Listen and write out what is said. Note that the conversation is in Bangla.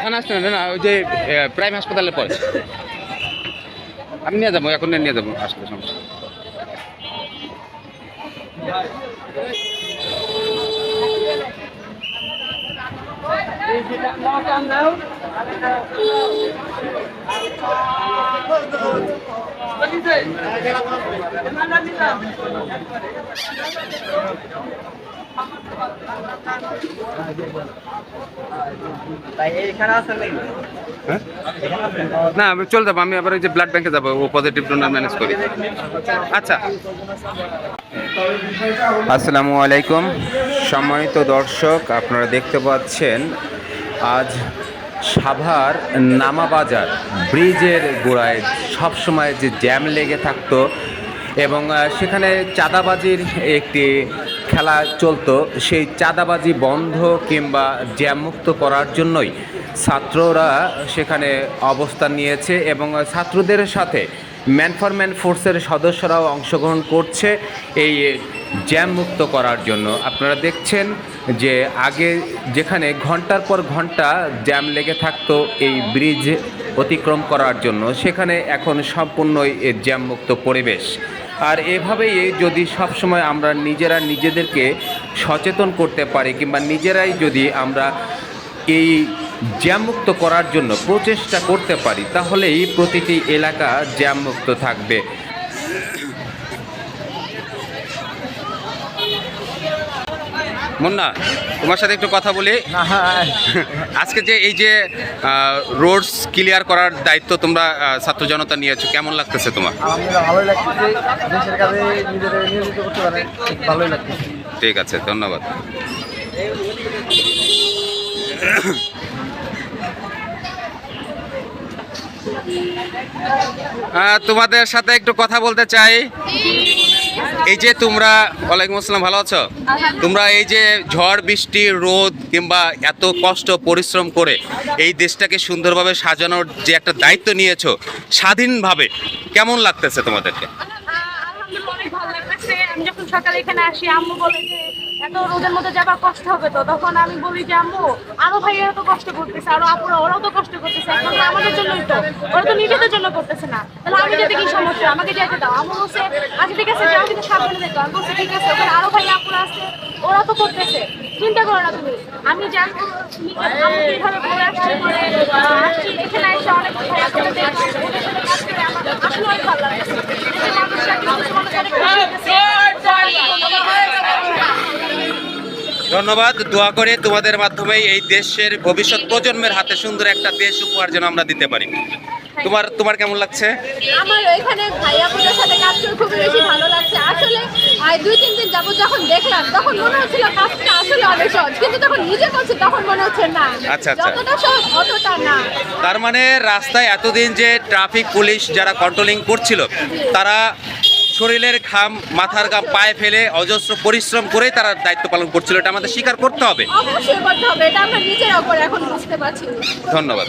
থানা আসতে না, ওই যে প্রাইম হাসপাতালের পরে আমি নিয়ে যাবো, এখন নিয়ে যাবো, আসলে সমস্যা। না আমি চলে যাবো, আমি আবার ওই যে ব্লাড ব্যাংকে যাবো, ও পজিটিভ ডোনার ম্যানেজ করি। আচ্ছা, আসসালামু আলাইকুম সম্মানিত দর্শক, আপনারা দেখতে পাচ্ছেন আজ সাভার নামাবাজার ব্রিজের গোড়ায় সবসময় যে জ্যাম লেগে থাকতো এবং সেখানে চাঁদাবাজির একটি খেলা চলতো, সেই চাঁদাবাজি বন্ধ কিংবা জ্যামমুক্ত করার জন্যই ছাত্ররা সেখানে অবস্থান নিয়েছে এবং ছাত্রদের সাথে ম্যান ফর ম্যান ফোর্সের সদস্যরাও অংশগ্রহণ করছে এই জ্যাম মুক্ত করার জন্য। আপনারা দেখছেন যে আগে যেখানে ঘন্টার পর ঘন্টা জ্যাম লেগে থাকতো এই ব্রিজ অতিক্রম করার জন্য, সেখানে এখন সম্পূর্ণই জ্যাম মুক্ত পরিবেশ। আর এভাবেই যদি সবসময় আমরা নিজেরা নিজেদেরকে সচেতন করতে পারি কিংবা নিজেরাই যদি আমরা এই জ্যামমুক্ত করার জন্য প্রচেষ্টা করতে পারি, তাহলেই প্রতিটি এলাকা জ্যামমুক্ত থাকবে। মুন্না, তোমার সাথে একটু কথা বলি। আজকে যে এই যে রোডস ক্লিয়ার করার দায়িত্ব তোমরা ছাত্র জনতা নিয়েছো, কেমন লাগতেছে তোমার? ভালোই লাগতেছে, দেশের কাজে নিজেদের নিয়োজিত করতে পারে, ভালোই লাগতেছে। ঠিক আছে, ধন্যবাদ। তোমাদের সাথে একটু কথা বলতে চাই। এই যে তোমরা, ওয়ালাইকুম আসসালাম, ভালো আছো? তোমরা এই যে ঝড় বৃষ্টি রোদ কিংবা এত কষ্ট পরিশ্রম করে এই দেশটাকে সুন্দরভাবে সাজানোর যে একটা দায়িত্ব নিয়েছো স্বাধীনভাবে, কেমন লাগতেছে তোমাদেরকে? আলহামদুলিল্লাহ, অনেক ভালো লাগতেছে। আমি যখন সকালে এখানে আসি, আম্মু বলে যে এত রোদের মধ্যে যাবার কষ্ট হবে, তো তখন আমি বলি যে আম্মু, আরো ভাইয়েরা তো কষ্ট করতেছে, আরো আপুরা ওরাও তো কষ্ট করতেছে, এখন আমাদের জন্যই তো, ওরা তো নিজেদের জন্য করতেছে না, তাহলে আমি যেতে কি সমস্যা, আমাকে যেতে দাও। আম্মু বলছে আচ্ছা ঠিক আছে যাও, কিন্তু সাবধানে দেখো। আমি বলছি ঠিক আছে, ওখানে আরো ভাই আপুরা আছে, ওরা তো করতেছে, চিন্তা করো না তুমি। আমি জানবো আমি কিভাবে ঘুরে আসছি, এখানে এসে অনেক ভাইয়া ওদের সাথে কাজ করে আমার আসলে অনেক ভালো লাগছে। মানুষরা কিন্তু মানুষ অনেক ধন্যবাদ। দোয়া করে তোমাদের মাধ্যমে এই দেশের ভবিষ্যৎ প্রজন্মের হাতে সুন্দর একটা দেশ উপহার যেন আমরা দিতে পারি। তোমার কেমন লাগছে? আমার এখানে ভাইয়াপুরের সাথে কাজ করে খুব বেশি ভালো লাগছে। আসলে 2-3 দিন যাবত যখন দেখলাম তখন মনে হচ্ছিল কাজটা আসলে অনেক সহজ, কিন্তু তখন নিজে করছে তখন মনে হচ্ছে না, আচ্ছা যতটা সহজ অতটা না। তার মানে রাস্তায় এতদিন যে ট্রাফিক পুলিশ যারা কন্ট্রোলিং করছিল, তারা শরীরের ঘাম মাথার ঘাম পায়ে ফেলে অজস্র পরিশ্রম করেই তারা দায়িত্ব পালন করছিল, এটা আমাদের স্বীকার করতে হবে। অবশ্যই করতে হবে, এটা আমরা নিজেরাও করে এখন বুঝতে পারছি। ধন্যবাদ।